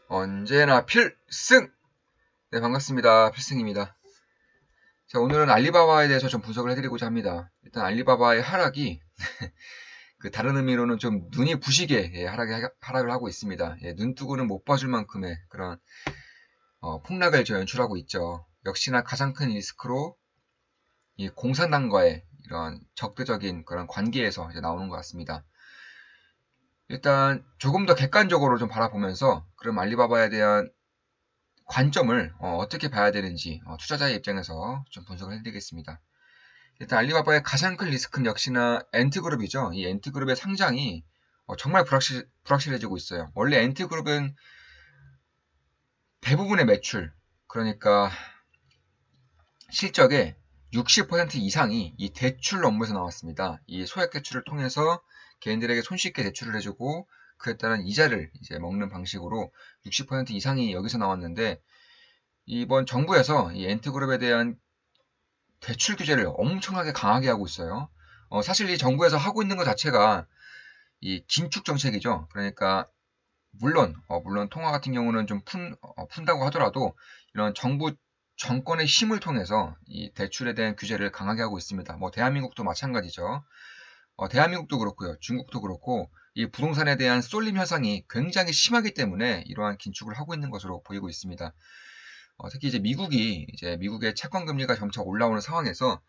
언제나 필승! 네, 반갑습니다. 필승입니다. 자, 오늘은 알리바바에 대해서 좀 분석을 해드리고자 합니다. 일단 알리바바의 하락이 그 다른 의미로는 좀 눈이 부시게 하락을 하고 있습니다. 눈뜨고는 못 봐줄 만큼의 그런 폭락을 연출하고 있죠. 역시나 가장 큰 리스크로 이 공산당과의 이런 적대적인 그런 관계에서 이제 나오는 것 같습니다. 일단 조금 더 객관적으로 좀 바라보면서 그럼 알리바바에 대한 관점을 어떻게 봐야 되는지 투자자의 입장에서 좀 분석을 해드리겠습니다. 일단 알리바바의 가장 큰 리스크는 역시나 엔트그룹이죠. 이 엔트그룹의 상장이 정말 불확실해지고 있어요. 원래 엔트그룹은 대부분의 매출, 그러니까 실적의 60% 이상이 이 대출 업무에서 나왔습니다. 이 소액 대출을 통해서 개인들에게 손쉽게 대출을 해주고 그에 따른 이자를 이제 먹는 방식으로 60% 이상이 여기서 나왔는데 이번 정부에서 이 엔트그룹에 대한 대출 규제를 엄청나게 강하게 하고 있어요. 사실 이 정부에서 하고 있는 것 자체가 이 긴축 정책이죠. 그러니까 물론 통화 같은 경우는 좀 푼다고 하더라도 이런 정부 정권의 힘을 통해서 이 대출에 대한 규제를 강하게 하고 있습니다. 뭐 대한민국도 마찬가지죠. 대한민국도 그렇고요. 중국도 그렇고 이 부동산에 대한 쏠림 현상이 굉장히 심하기 때문에 이러한 긴축을 하고 있는 것으로 보이고 있습니다. 특히 이제 미국의 채권 금리가 점차 올라오는 상황에서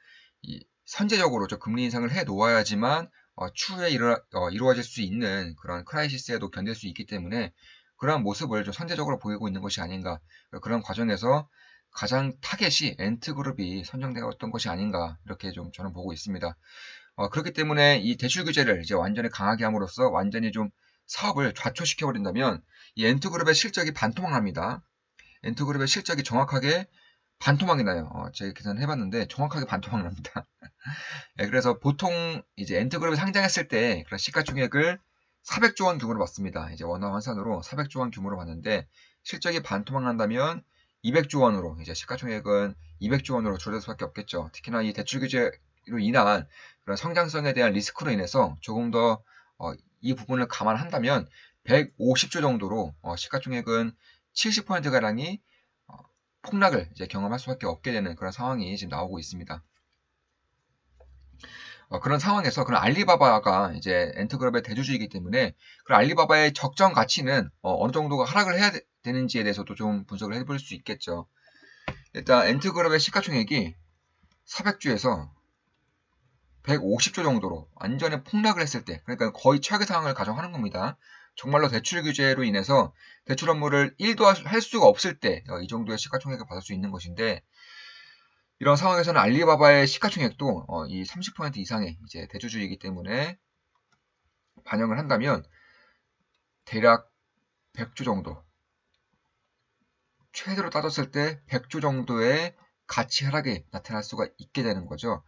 이 선제적으로 저 금리 인상을 해 놓아야지만 추후에 이루어질 수 있는 그런 크라이시스에도 견딜 수 있기 때문에 그러한 모습을 좀 선제적으로 보이고 있는 것이 아닌가. 그런 과정에서 가장 타겟이 엔트그룹이 선정되었던 것이 아닌가 이렇게 좀 저는 보고 있습니다. 그렇기 때문에 이 대출 규제를 이제 완전히 강하게 함으로써 완전히 좀 사업을 좌초시켜 버린다면 이 엔트그룹의 실적이 반토막납니다. 엔트그룹의 실적이 정확하게 반토막이 나요. 제가 계산을 해봤는데 정확하게 반토막 납니다. 그래서 보통 이제 엔트그룹이 상장했을 때 그런 시가총액을 400조 원 규모로 봤습니다. 이제 원화 환산으로 400조 원 규모로 봤는데 실적이 반토막 난다면 200조 원으로 이제 시가총액은 200조 원으로 줄어들 수밖에 없겠죠. 특히나 이 대출 규제로 인한 그런 성장성에 대한 리스크로 인해서 조금 더 이 부분을 감안한다면 150조 정도로 시가총액은 70%가량이 폭락을 이제 경험할 수밖에 없게 되는 그런 상황이 지금 나오고 있습니다. 그런 상황에서 그런 알리바바가 이제 엔트그룹의 대주주이기 때문에 그런 알리바바의 적정 가치는 어느 정도가 하락을 해야 되는지에 대해서도 좀 분석을 해볼 수 있겠죠. 일단 엔트그룹의 시가총액이 400주에서 150조 정도로 완전히 폭락을 했을 때, 그러니까 거의 최악의 상황을 가정하는 겁니다. 정말로 대출 규제로 인해서 대출 업무를 1도 할 수가 없을 때 이 정도의 시가총액을 받을 수 있는 것인데 이런 상황에서는 알리바바의 시가총액도 이 30% 이상의 이제 대주주이기 때문에 반영을 한다면 대략 100조 정도, 최대로 따졌을 때 100조 정도의 가치 하락이 나타날 수가 있게 되는 거죠.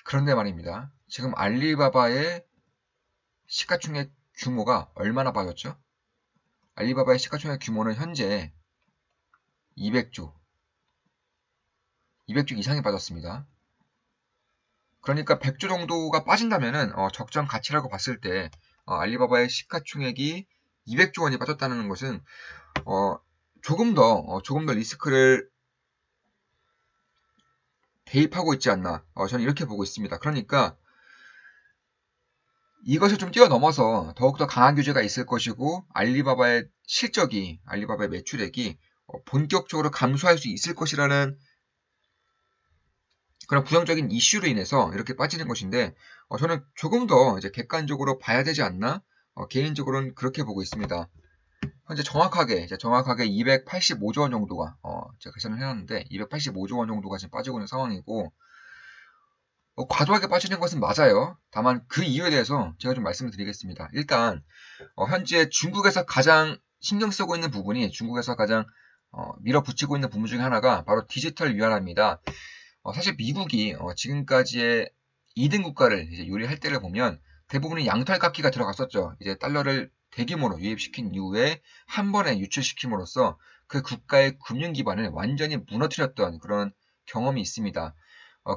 그런데 말입니다. 지금 알리바바의 시가총액 규모가 얼마나 빠졌죠? 알리바바의 시가총액 규모는 현재 200조, 200조 이상이 빠졌습니다. 그러니까 100조 정도가 빠진다면은 적정 가치라고 봤을 때 알리바바의 시가총액이 200조 원이 빠졌다는 것은 조금 더 리스크를 대입하고 있지 않나 저는 이렇게 보고 있습니다. 그러니까 이것을 좀 뛰어넘어서 더욱더 강한 규제가 있을 것이고 알리바바의 매출액이 본격적으로 감소할 수 있을 것이라는 그런 부정적인 이슈로 인해서 이렇게 빠지는 것인데 저는 조금 더 이제 객관적으로 봐야 되지 않나 개인적으로는 그렇게 보고 있습니다. 현재 정확하게 285조 원 정도가 제가 계산을 해놨는데 285조 원 정도가 지금 빠지고 있는 상황이고 과도하게 빠지는 것은 맞아요. 다만 그 이유에 대해서 제가 좀 말씀을 드리겠습니다. 일단 현재 중국에서 가장 신경 쓰고 있는 부분이 중국에서 가장 밀어붙이고 있는 부분 중에 하나가 바로 디지털 위안화입니다. 사실 미국이 지금까지의 2등 국가를 이제 요리할 때를 보면 대부분이 양털깎기가 들어갔었죠. 이제 달러를 대규모로 유입시킨 이후에 한 번에 유출시킴으로써 그 국가의 금융 기반을 완전히 무너뜨렸던 그런 경험이 있습니다.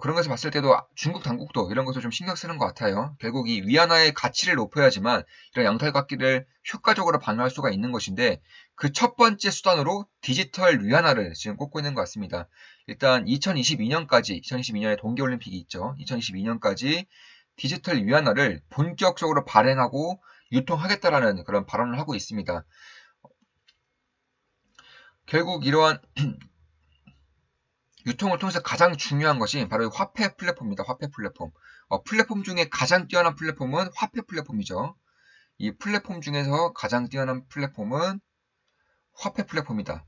그런 것을 봤을 때도 중국 당국도 이런 것을 좀 신경 쓰는 것 같아요. 결국 이 위안화의 가치를 높여야지만 이런 양탈각기를 효과적으로 방어할 수가 있는 것인데 그 첫 번째 수단으로 디지털 위안화를 지금 꼽고 있는 것 같습니다. 일단 2022년에 동계올림픽이 있죠. 2022년까지 디지털 위안화를 본격적으로 발행하고 유통하겠다라는 그런 발언을 하고 있습니다. 결국 이러한 유통을 통해서 가장 중요한 것이 바로 이 화폐 플랫폼입니다. 화폐 플랫폼. 플랫폼 중에 가장 뛰어난 플랫폼은 화폐 플랫폼이죠. 이 플랫폼 중에서 가장 뛰어난 플랫폼은 화폐 플랫폼이다.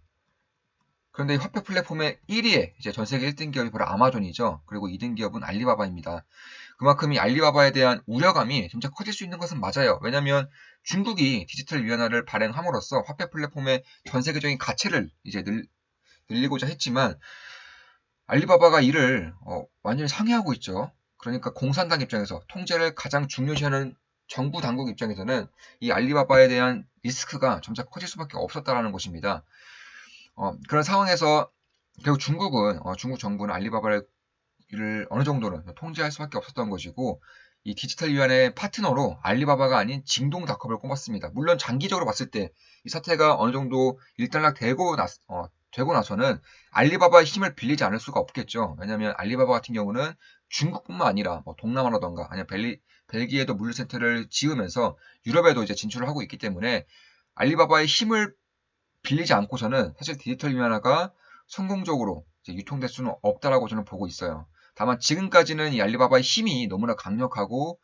그런데 이 화폐 플랫폼의 1위에 이제 전 세계 1등 기업이 바로 아마존이죠. 그리고 2등 기업은 알리바바입니다. 그만큼 이 알리바바에 대한 우려감이 점차 커질 수 있는 것은 맞아요. 왜냐하면 중국이 디지털 위안화를 발행함으로써 화폐 플랫폼의 전 세계적인 가치를 이제 늘리고자 했지만 알리바바가 이를 완전히 상회하고 있죠. 그러니까 공산당 입장에서 통제를 가장 중요시하는 정부 당국 입장에서는 이 알리바바에 대한 리스크가 점차 커질 수밖에 없었다라는 것입니다. 그런 상황에서 결국 중국 정부는 알리바바를 어느 정도는 통제할 수밖에 없었던 것이고 이 디지털 위안의 파트너로 알리바바가 아닌 징동닷컴을 꼽았습니다. 물론 장기적으로 봤을 때 이 사태가 어느 정도 일단락되고 나서는 알리바바의 힘을 빌리지 않을 수가 없겠죠. 왜냐하면 알리바바 같은 경우는 중국뿐만 아니라 뭐 동남아라던가 아니면 벨기에도 물류센터를 지으면서 유럽에도 이제 진출을 하고 있기 때문에 알리바바의 힘을 빌리지 않고서는 사실 디지털 위안화가 성공적으로 이제 유통될 수는 없다라고 저는 보고 있어요. 다만 지금까지는 이 알리바바의 힘이 너무나 강력하고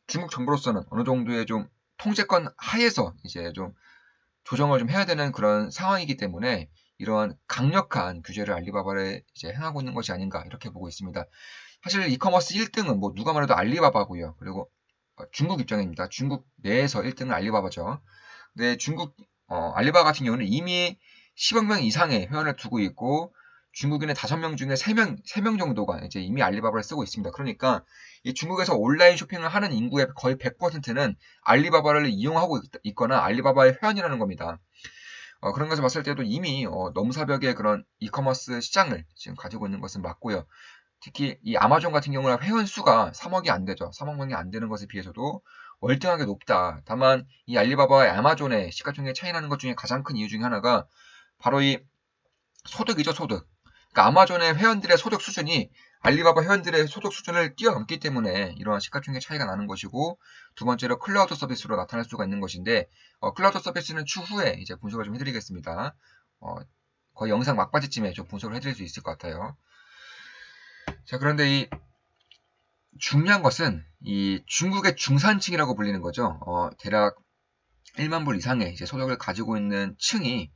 중국 정부로서는 어느 정도의 좀 통제권 하에서 이제 좀 조정을 좀 해야 되는 그런 상황이기 때문에 이러한 강력한 규제를 알리바바에 이제 행하고 있는 것이 아닌가 이렇게 보고 있습니다. 사실 이커머스 1등은 뭐 누가 말해도 알리바바고요. 그리고 중국 입장입니다. 중국 내에서 1등은 알리바바죠. 근데 중국 알리바바 같은 경우는 이미 10억 명 이상의 회원을 두고 있고 중국인의 5명 중에 3명 정도가 이제 이미 알리바바를 쓰고 있습니다. 그러니까 이 중국에서 온라인 쇼핑을 하는 인구의 거의 100%는 알리바바를 이용하고 있거나 알리바바의 회원이라는 겁니다. 그런 것을 봤을 때도 이미 넘사벽의 그런 이커머스 시장을 지금 가지고 있는 것은 맞고요. 특히 이 아마존 같은 경우는 회원 수가 3억이 안 되죠. 3억 명이 안 되는 것에 비해서도 월등하게 높다. 다만 이 알리바바와 아마존의 시가총액 차이 나는 것 중에 가장 큰 이유 중에 하나가 바로 이 소득이죠, 소득. 그러니까 아마존의 회원들의 소득 수준이 알리바바 회원들의 소득 수준을 뛰어넘기 때문에 이러한 시가총액 차이가 나는 것이고 두 번째로 클라우드 서비스로 나타날 수가 있는 것인데 클라우드 서비스는 추후에 이제 분석을 좀 해드리겠습니다. 거의 영상 막바지쯤에 좀 분석을 해드릴 수 있을 것 같아요. 자, 그런데 이 중요한 것은 이 중국의 중산층이라고 불리는 거죠. 대략 1만 불 이상의 이제 소득을 가지고 있는 층이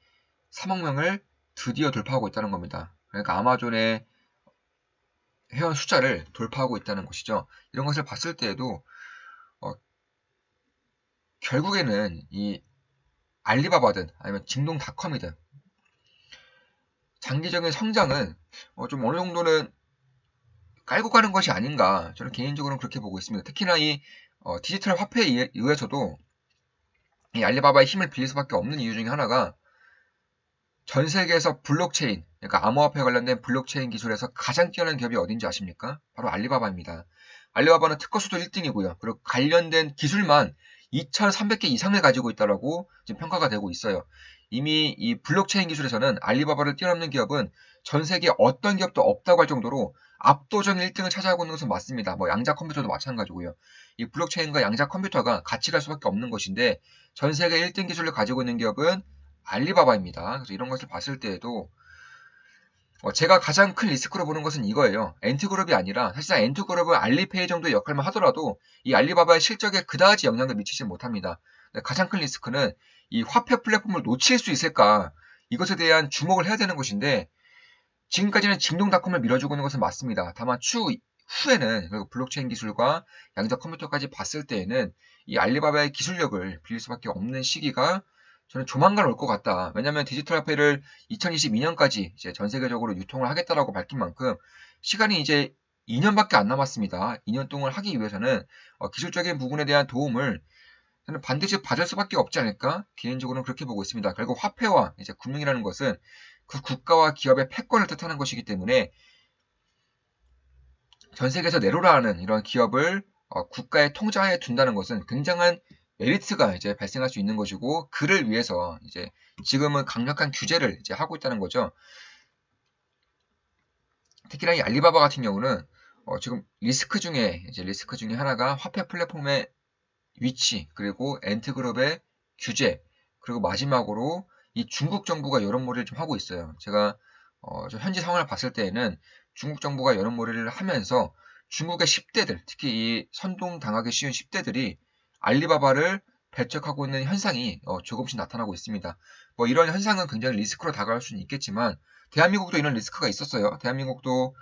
3억 명을 드디어 돌파하고 있다는 겁니다. 그러니까 아마존의 회원 숫자를 돌파하고 있다는 것이죠. 이런 것을 봤을 때에도 결국에는 이 알리바바든 아니면 징동닷컴이든 장기적인 성장은 좀 어느 정도는 깔고 가는 것이 아닌가 저는 개인적으로는 그렇게 보고 있습니다. 특히나 이 디지털 화폐에 의해서도 이 알리바바의 힘을 빌릴 수밖에 없는 이유 중에 하나가 전 세계에서 블록체인, 그러니까 암호화폐 관련된 블록체인 기술에서 가장 뛰어난 기업이 어딘지 아십니까? 바로 알리바바입니다. 알리바바는 특허 수도 1등이고요. 그리고 관련된 기술만 2,300개 이상을 가지고 있다라고 지금 평가가 되고 있어요. 이미 이 블록체인 기술에서는 알리바바를 뛰어넘는 기업은 전 세계 어떤 기업도 없다고 할 정도로 압도적인 1등을 차지하고 있는 것은 맞습니다. 뭐 양자 컴퓨터도 마찬가지고요. 이 블록체인과 양자 컴퓨터가 같이 갈 수밖에 없는 것인데 전 세계 1등 기술을 가지고 있는 기업은 알리바바입니다. 그래서 이런 것을 봤을 때에도 제가 가장 큰 리스크로 보는 것은 이거예요. 엔트그룹이 아니라 사실상 엔트그룹은 알리페이 정도의 역할만 하더라도 이 알리바바의 실적에 그다지 영향을 미치지 못합니다. 가장 큰 리스크는 이 화폐 플랫폼을 놓칠 수 있을까 이것에 대한 주목을 해야 되는 것인데 지금까지는 징동닷컴을 밀어주고 있는 것은 맞습니다. 다만 추후에는 블록체인 기술과 양자 컴퓨터까지 봤을 때에는 이 알리바바의 기술력을 빌릴 수밖에 없는 시기가 저는 조만간 올 것 같다. 왜냐하면 디지털 화폐를 2022년까지 이제 전 세계적으로 유통을 하겠다라고 밝힌 만큼 시간이 이제 2년밖에 안 남았습니다. 2년 동안 하기 위해서는 기술적인 부분에 대한 도움을 저는 반드시 받을 수밖에 없지 않을까? 개인적으로는 그렇게 보고 있습니다. 결국 화폐와 이제 금융이라는 것은 그 국가와 기업의 패권을 뜻하는 것이기 때문에 2년 동안 하기 위해서는 기술적인 부분에 대한 도움을 저는 반드시 받을 수밖에 없지 않을까? 개인적으로는 그렇게 보고 있습니다. 결국 화폐와 이제 금융이라는 것은 그 국가와 기업의 패권을 뜻하는 것이기 때문에 2년 동안 하기 위해서는 기술적인 부분에 대한 도움을 전 세계에서 내로라하는 이런 기업을 국가의 통제하에 둔다는 것은 굉장한 메리트가 이제 발생할 수 있는 것이고, 그를 위해서 이제 지금은 강력한 규제를 이제 하고 있다는 거죠. 특히나 이 알리바바 같은 경우는 지금 리스크 중에 하나가 화폐 플랫폼의 위치, 그리고 엔트그룹의 규제, 그리고 마지막으로 이 중국 정부가 여론몰이를 좀 하고 있어요. 제가 저 현지 상황을 봤을 때에는 중국 정부가 여론몰이를 하면서 중국의 10대들, 특히 이 선동당하기 쉬운 10대들이 알리바바를 배척하고 있는 현상이 조금씩 나타나고 있습니다. 뭐 이런 현상은 굉장히 리스크로 다가갈 수는 있겠지만, 대한민국도 이런 리스크가 있었어요. 대한민국도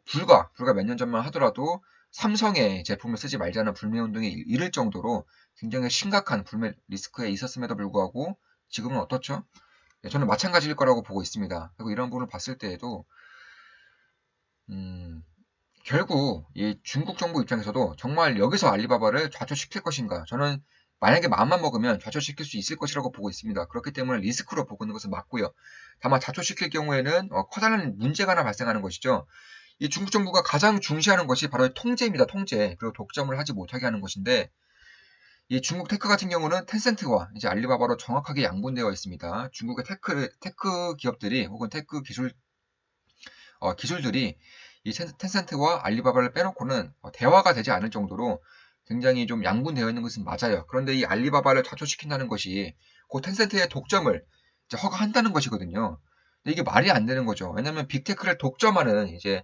불과 몇 년 전만 하더라도 삼성의 제품을 쓰지 말자는 불매운동에 이를 정도로 굉장히 심각한 불매 리스크에 있었음에도 불구하고 지금은 어떻죠? 네, 저는 마찬가지일 거라고 보고 있습니다. 그리고 이런 부분을 봤을 때에도 결국 이 중국 정부 입장에서도 정말 여기서 알리바바를 좌초시킬 것인가? 저는 만약에 마음만 먹으면 좌초시킬 수 있을 것이라고 보고 있습니다. 그렇기 때문에 리스크로 보고 있는 것은 맞고요. 다만 좌초시킬 경우에는 커다란 문제가 하나 발생하는 것이죠. 이 중국 정부가 가장 중시하는 것이 바로 통제입니다. 통제. 그리고 독점을 하지 못하게 하는 것인데, 이 중국 테크 같은 경우는 텐센트와 이제 알리바바로 정확하게 양분되어 있습니다. 중국의 테크 기업들이 혹은 테크 기술들이 이 텐센트와 알리바바를 빼놓고는 대화가 되지 않을 정도로 굉장히 좀 양분되어 있는 것은 맞아요. 그런데 이 알리바바를 좌초시킨다는 것이 그 텐센트의 독점을 이제 허가한다는 것이거든요. 근데 이게 말이 안 되는 거죠. 왜냐하면 빅테크를 독점하는 이제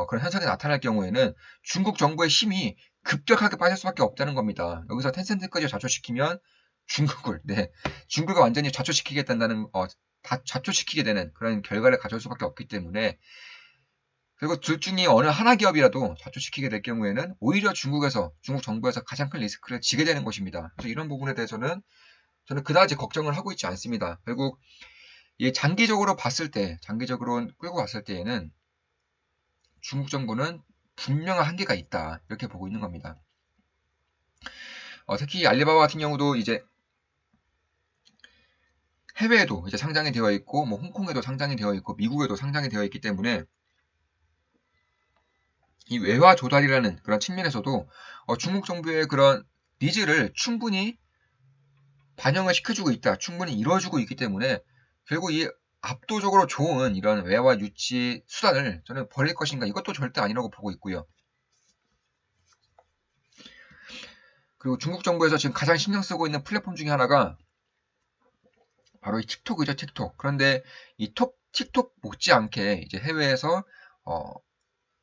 그런 현상이 나타날 경우에는 중국 정부의 힘이 급격하게 빠질 수밖에 없다는 겁니다. 여기서 텐센트까지 좌초시키면 중국을 완전히 좌초시키겠다는 좌초시키게 되는 그런 결과를 가져올 수밖에 없기 때문에, 그리고 둘 중에 어느 하나 기업이라도 좌초시키게 될 경우에는 오히려 중국 정부에서 가장 큰 리스크를 지게 되는 것입니다. 그래서 이런 부분에 대해서는 저는 그다지 걱정을 하고 있지 않습니다. 결국 이 장기적으로 끌고 갔을 때에는 중국 정부는 분명한 한계가 있다, 이렇게 보고 있는 겁니다. 특히 알리바바 같은 경우도 이제 해외에도 이제 상장이 되어 있고, 뭐 홍콩에도 상장이 되어 있고, 미국에도 상장이 되어 있기 때문에 이 외화 조달이라는 그런 측면에서도 중국 정부의 그런 니즈를 충분히 반영을 시켜주고 있다, 충분히 이루어주고 있기 때문에 결국 이 압도적으로 좋은 이런 외화 유치 수단을 저는 버릴 것인가, 이것도 절대 아니라고 보고 있고요. 그리고 중국 정부에서 지금 가장 신경 쓰고 있는 플랫폼 중에 하나가 바로 이 틱톡이죠, 틱톡. 그런데 이 틱톡 못지않게 이제 해외에서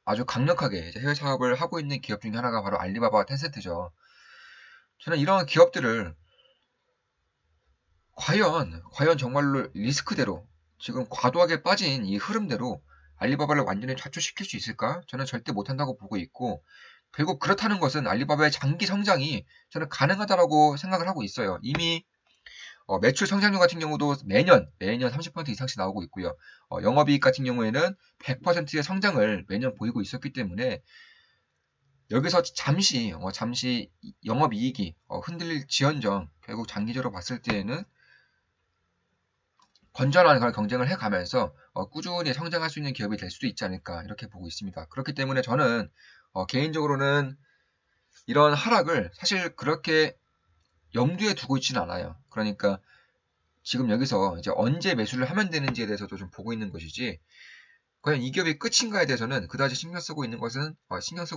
아주 강력하게 이제 해외 사업을 하고 있는 기업 중에 하나가 바로 알리바바, 텐센트죠. 저는 이런 기업들을 과연 정말로 리스크대로, 지금 과도하게 빠진 이 흐름대로 알리바바를 완전히 좌초시킬 수 있을까? 저는 절대 못한다고 보고 있고, 결국 그렇다는 것은 알리바바의 장기 성장이 저는 가능하다라고 생각을 하고 있어요. 이미 매출 성장률 같은 경우도 매년 30% 이상씩 나오고 있고요. 영업이익 같은 경우에는 100%의 성장을 매년 보이고 있었기 때문에 여기서 잠시 영업이익이 흔들릴지언정 결국 장기적으로 봤을 때에는 건전한 그런 경쟁을 해가면서 꾸준히 성장할 수 있는 기업이 될 수도 있지 않을까, 이렇게 보고 있습니다. 그렇기 때문에 저는 개인적으로는 이런 하락을 사실 그렇게 염두에 두고 있지는 않아요. 그러니까 지금 여기서 이제 언제 매수를 하면 되는지에 대해서도 좀 보고 있는 것이지, 과연 이 기업이 끝인가에 대해서는 그다지 신경 쓰고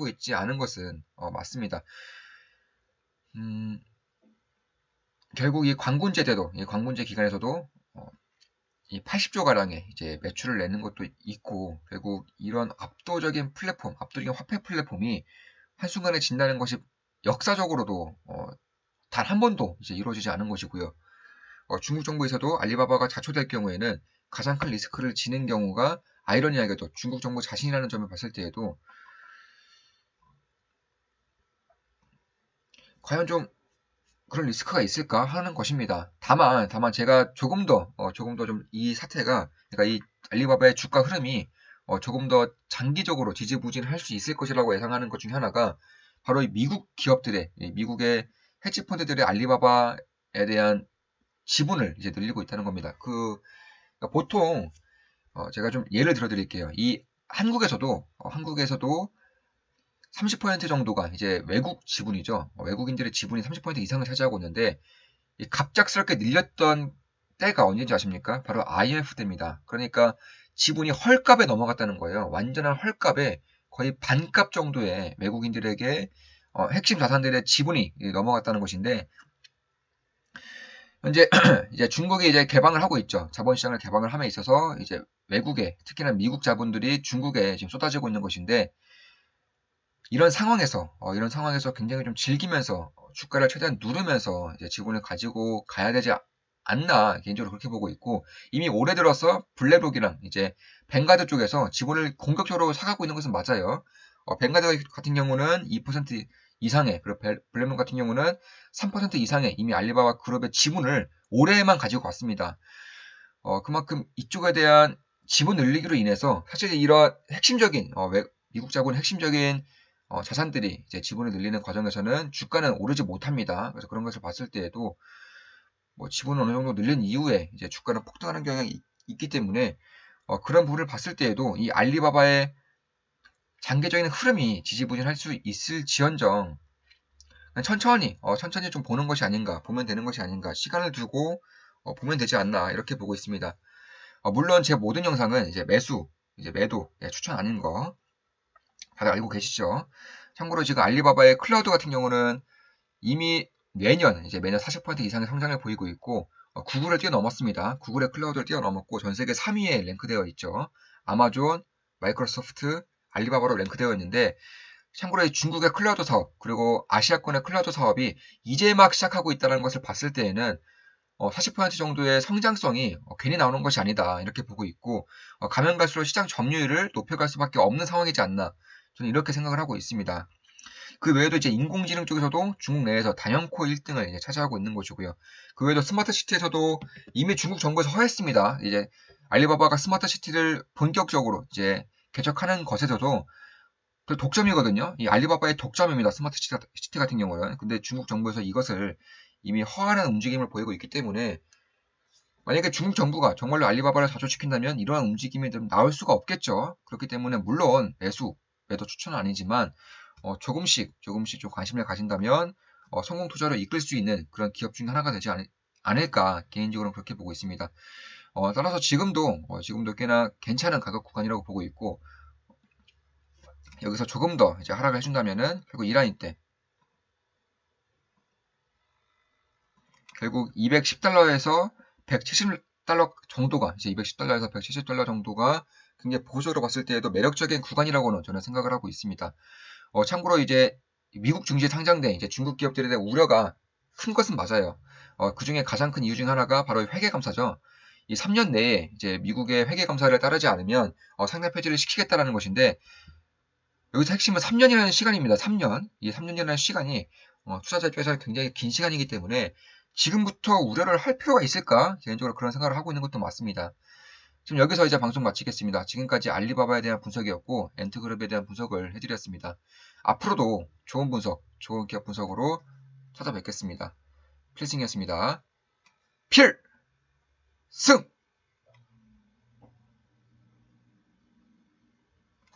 있지 않은 것은 맞습니다. 결국 이 광군제 기간에서도 이 80조 가량의 이제 매출을 내는 것도 있고, 결국 이런 압도적인 화폐 플랫폼이 한순간에 진다는 것이 역사적으로도 단 한 번도 이제 이루어지지 않은 것이고요. 중국 정부에서도 알리바바가 자초될 경우에는 가장 큰 리스크를 지는 경우가 아이러니하게도 중국 정부 자신이라는 점을 봤을 때에도 과연 좀 그런 리스크가 있을까 하는 것입니다. 다만 제가 조금 더 좀 이 사태가, 그러니까 이 알리바바의 주가 흐름이 조금 더 장기적으로 지지부진할 수 있을 것이라고 예상하는 것 중에 하나가 바로 이 미국의 헤지 펀드들의 알리바바에 대한 지분을 이제 늘리고 있다는 겁니다. 그러니까 보통 제가 좀 예를 들어 드릴게요. 이 한국에서도 30% 정도가 이제 외국 지분이죠. 외국인들의 지분이 30% 이상을 차지하고 있는데 이 갑작스럽게 늘렸던 때가 언제인지 아십니까? 바로 IMF 때입니다. 그러니까 지분이 헐값에 넘어갔다는 거예요. 완전한 헐값에 거의 반값 정도의 외국인들에게 핵심 자산들의 지분이 넘어갔다는 것인데 현재 이제 중국이 이제 개방을 하고 있죠. 자본시장을 개방을 함에 있어서 이제 외국에 특히나 미국 자본들이 중국에 지금 쏟아지고 있는 것인데 이런 상황에서 굉장히 좀 즐기면서 주가를 최대한 누르면서 이제 지분을 가지고 가야 되지 않나 개인적으로 그렇게 보고 있고 이미 올해 들어서 블랙록이랑 이제 뱅가드 쪽에서 지분을 공격적으로 사가고 있는 것은 맞아요. 뱅가드 같은 경우는 2% 이상의 그리고 블랙록 같은 경우는 3% 이상의 이미 알리바바 그룹의 지분을 올해만 가지고 왔습니다. 그만큼 이쪽에 대한 지분 늘리기로 인해서 사실 이런 핵심적인 미국 자본의 핵심적인 자산들이 이제 지분을 늘리는 과정에서는 주가는 오르지 못합니다. 그래서 그런 것을 봤을 때에도 뭐 지분을 어느 정도 늘린 이후에 이제 주가는 폭등하는 경향이 있기 때문에 그런 부분을 봤을 때에도 이 알리바바의 장기적인 흐름이 지지부진할 수 있을지언정 천천히 좀 보는 것이 아닌가 보면 되는 것이 아닌가 시간을 두고 보면 되지 않나 이렇게 보고 있습니다. 물론 제 모든 영상은 이제 매도 추천 아닌 거 다들 알고 계시죠? 참고로 지금 알리바바의 클라우드 같은 경우는 이미 매년 40% 이상의 성장을 보이고 있고 구글을 뛰어넘었습니다. 구글의 클라우드를 뛰어넘었고 전 세계 3위에 랭크되어 있죠. 아마존, 마이크로소프트, 알리바바로 랭크되어 있는데 참고로 중국의 클라우드 사업 그리고 아시아권의 클라우드 사업이 이제 막 시작하고 있다는 것을 봤을 때에는 40% 정도의 성장성이 괜히 나오는 것이 아니다 이렇게 보고 있고 가면 갈수록 시장 점유율을 높여갈 수밖에 없는 상황이지 않나 저는 이렇게 생각을 하고 있습니다. 그 외에도 이제 인공지능 쪽에서도 중국 내에서 단연코 1등을 이제 차지하고 있는 것이고요. 그 외에도 스마트 시티에서도 이미 중국 정부에서 허했습니다. 이제 알리바바가 스마트 시티를 본격적으로 이제 개척하는 것에서도 그 독점이거든요. 이 알리바바의 독점입니다. 스마트 시티 같은 경우는. 근데 중국 정부에서 이것을 이미 허하는 움직임을 보이고 있기 때문에 만약에 중국 정부가 정말로 알리바바를 자초시킨다면 이러한 움직임이 좀 나올 수가 없겠죠. 그렇기 때문에 물론 매도 추천은 아니지만 조금씩 좀 관심을 가진다면 성공 투자로 이끌 수 있는 그런 기업 중에 하나가 되지 않을까 개인적으로는 그렇게 보고 있습니다. 따라서 지금도 꽤나 괜찮은 가격 구간이라고 보고 있고 여기서 조금 더 이제 하락을 해준다면은 결국 이라인 때 결국 210달러에서 170달러 정도가 이제 210달러에서 170달러 정도가 굉장히 보수적으로 봤을 때에도 매력적인 구간이라고는 저는 생각을 하고 있습니다. 참고로 이제 미국 증시에 상장된 이제 중국 기업들에 대한 우려가 큰 것은 맞아요. 그 중에 가장 큰 이유 중 하나가 바로 회계 감사죠. 이 3년 내에 이제 미국의 회계 감사를 따르지 않으면 상장 폐지를 시키겠다라는 것인데 여기서 핵심은 3년이라는 시간입니다. 3년. 이 3년이라는 시간이 투자자 입장에서 굉장히 긴 시간이기 때문에 지금부터 우려를 할 필요가 있을까? 개인적으로 그런 생각을 하고 있는 것도 맞습니다. 지금 여기서 이제 방송 마치겠습니다. 지금까지 알리바바에 대한 분석이었고 엔트그룹에 대한 분석을 해드렸습니다. 앞으로도 좋은 분석, 좋은 기업 분석으로 찾아뵙겠습니다. 필승이었습니다. 필승!